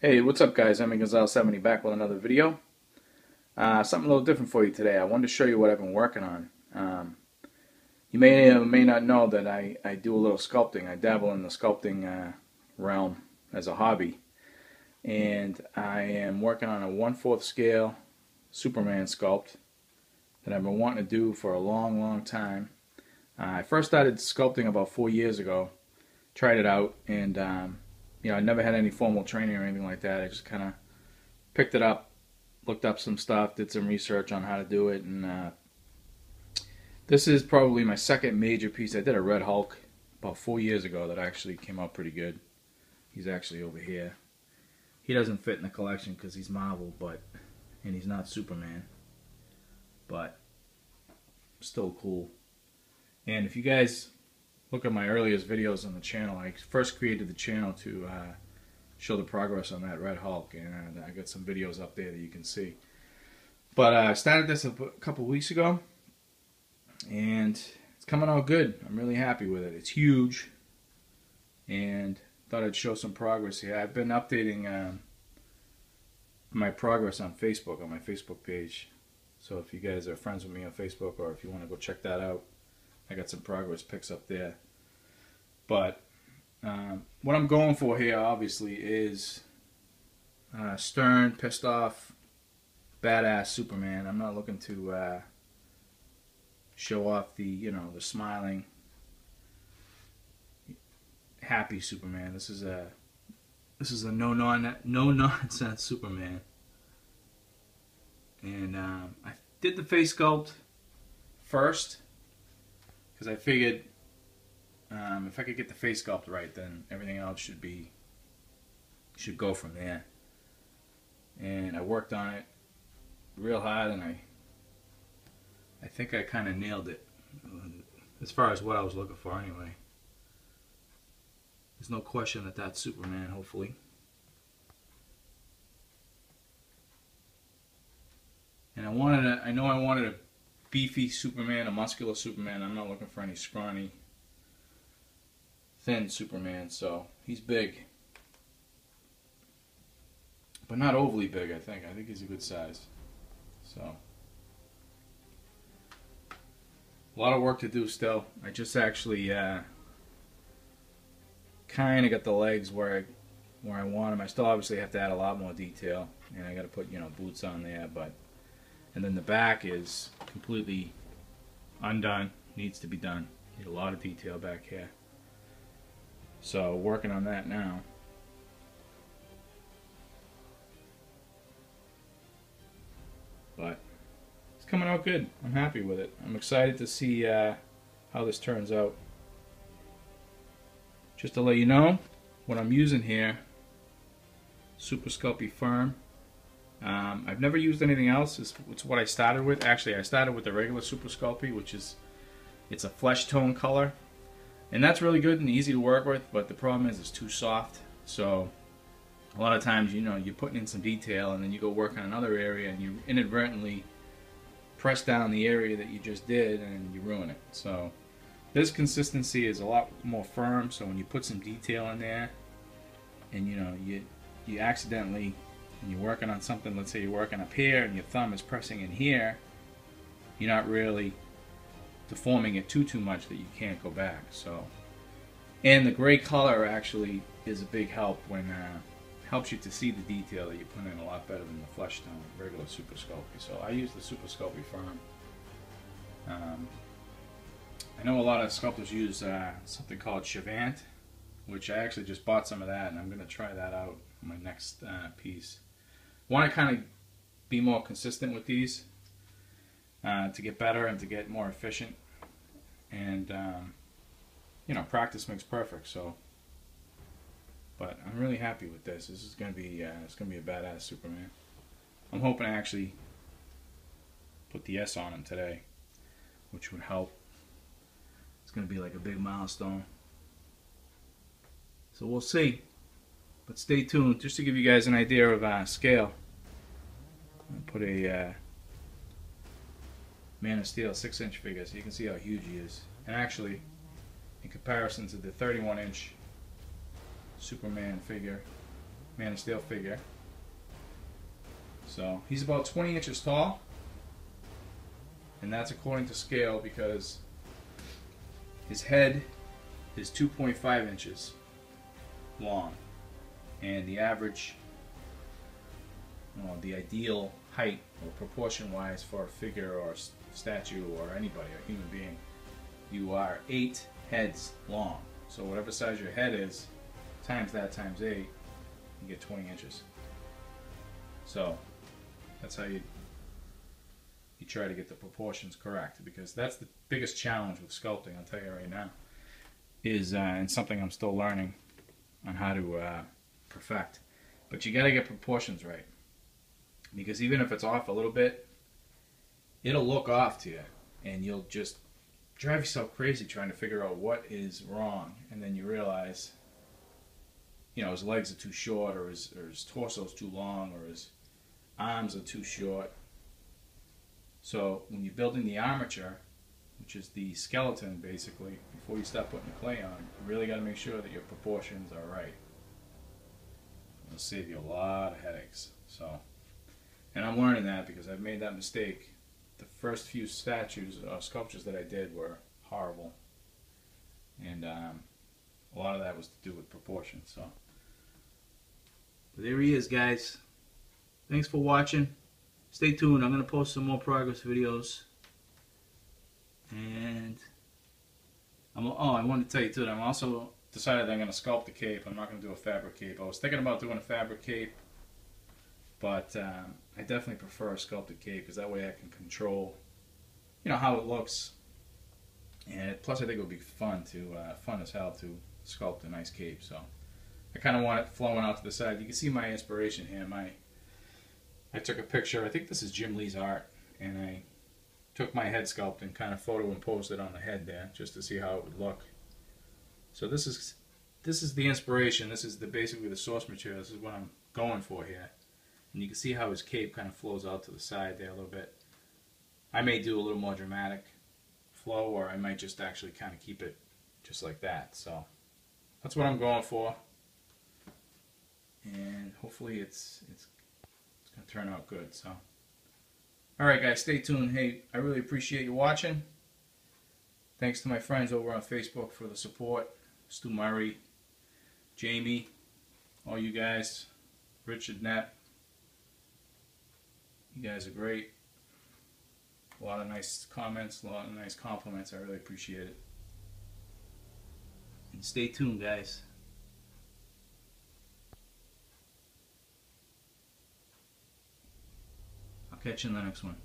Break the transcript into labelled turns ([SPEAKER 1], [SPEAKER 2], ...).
[SPEAKER 1] Hey, what's up guys? I'm Gonzalez70 back with another video. Something a little different for you today. I wanted to show you what I've been working on. You may or may not know that I do a little sculpting. I dabble in the sculpting realm as a hobby. And I am working on a 1/4 scale Superman sculpt that I've been wanting to do for a long time. I first started sculpting about 4 years ago. Tried it out and I never had any formal training or anything like that. I just kind of picked it up, looked up some stuff, did some research on how to do it, and this is probably my second major piece. I did a Red Hulk about 4 years ago that actually came out pretty good. He's actually over here. He doesn't fit in the collection because he's Marvel, and he's not Superman, but still cool. And if you guys look at my earliest videos on the channel, I first created the channel to show the progress on that Red Hulk, and I got some videos up there that you can see. But I started this a couple weeks ago, and it's coming out good. I'm really happy with it. It's huge, and thought I'd show some progress here. I've been updating my progress on Facebook, on my Facebook page. So if you guys are friends with me on Facebook, or if you want to go check that out, I got some progress pics up there. But what I'm going for here, obviously, is stern, pissed off, badass Superman. I'm not looking to show off the smiling, happy Superman. This is a no nonsense Superman. And I did the face sculpt first because I figured if I could get the face sculpt right, then everything else should go from there. And I worked on it real hard, and I think I kind of nailed it as far as what I was looking for anyway. There's no question that that's Superman, hopefully. And I know I wanted a beefy Superman, a muscular Superman. I'm not looking for any scrawny, thin Superman, so he's big, but not overly big. I think he's a good size. So a lot of work to do still. I just actually kind of got the legs where I want them. I still obviously have to add a lot more detail, and I got to put boots on there, and then the back is completely undone. Needs to be done. Need a lot of detail back here. So working on that now. But it's coming out good. I'm happy with it. I'm excited to see how this turns out. Just to let you know, what I'm using here, Super Sculpey Firm. I've never used anything else. It's what I started with. Actually, I started with the regular Super Sculpey, which is it's a flesh tone color. And that's really good and easy to work with, but the problem is it's too soft. So a lot of times, you're putting in some detail and then you go work on another area and you inadvertently press down the area that you just did and you ruin it. So this consistency is a lot more firm, so when you put some detail in there and you accidentally, when you're working on something, let's say you're working up here and your thumb is pressing in here, you're not really deforming it too much that you can't go back. So, and the gray color actually is a big help when helps you to see the detail that you put in a lot better than the flesh tone regular Super Sculpey. So I use the Super Sculpey Firm. I know a lot of sculptors use something called Chavant, which I actually just bought some of that, and I'm going to try that out on my next piece. Want to kind of be more consistent with these to get better and to get more efficient, and practice makes perfect. So, but I'm really happy with this. This is going to be it's going to be a badass Superman. I'm hoping to actually put the S on him today, which would help. It's going to be like a big milestone. So we'll see. But stay tuned, just to give you guys an idea of scale. I'll put a Man of Steel 6-inch figure so you can see how huge he is. And actually, in comparison to the 31-inch Superman figure, Man of Steel figure. So he's about 20 inches tall, and that's according to scale because his head is 2.5 inches long, and the average, the ideal height or proportion wise for a figure or statue or anybody, a human being, you are 8 heads long. So whatever size your head is, times that times 8, you get 20 inches. So that's how you try to get the proportions correct, because that's the biggest challenge with sculpting, I'll tell you right now, is and something I'm still learning on how to perfect. But you got to get proportions right, because even if it's off a little bit, it'll look off to you, and you'll just drive yourself crazy trying to figure out what is wrong, and then you realize, his legs are too short, or his torso is too long, or his arms are too short. So when you're building the armature, which is the skeleton basically, before you start putting the clay on, you really got to make sure that your proportions are right. It'll save you a lot of headaches. So, and I'm learning that because I've made that mistake. The first few statues or sculptures that I did were horrible, and a lot of that was to do with proportions. So, but there he is, guys. Thanks for watching. Stay tuned. I'm going to post some more progress videos. And I wanted to tell you too that I'm also decided that I'm going to sculpt the cape. I'm not going to do a fabric cape. I was thinking about doing a fabric cape, but I definitely prefer a sculpted cape, because that way I can control, how it looks. And plus, I think it would be fun as hell to sculpt a nice cape. So I kind of want it flowing out to the side. You can see my inspiration here. I took a picture. I think this is Jim Lee's art, and I took my head sculpt and kind of photo imposed it on the head there, just to see how it would look. So this is the inspiration. This is basically the source material. This is what I'm going for here. And you can see how his cape kind of flows out to the side there a little bit. I may do a little more dramatic flow, or I might just actually kind of keep it just like that. So that's what I'm going for, and hopefully it's going to turn out good. So, alright guys, stay tuned. Hey, I really appreciate you watching. Thanks to my friends over on Facebook for the support. Stu Murray, Jamie, all you guys, Richard Knapp. You guys are great. A lot of nice comments, a lot of nice compliments. I really appreciate it. And stay tuned, guys. I'll catch you in the next one.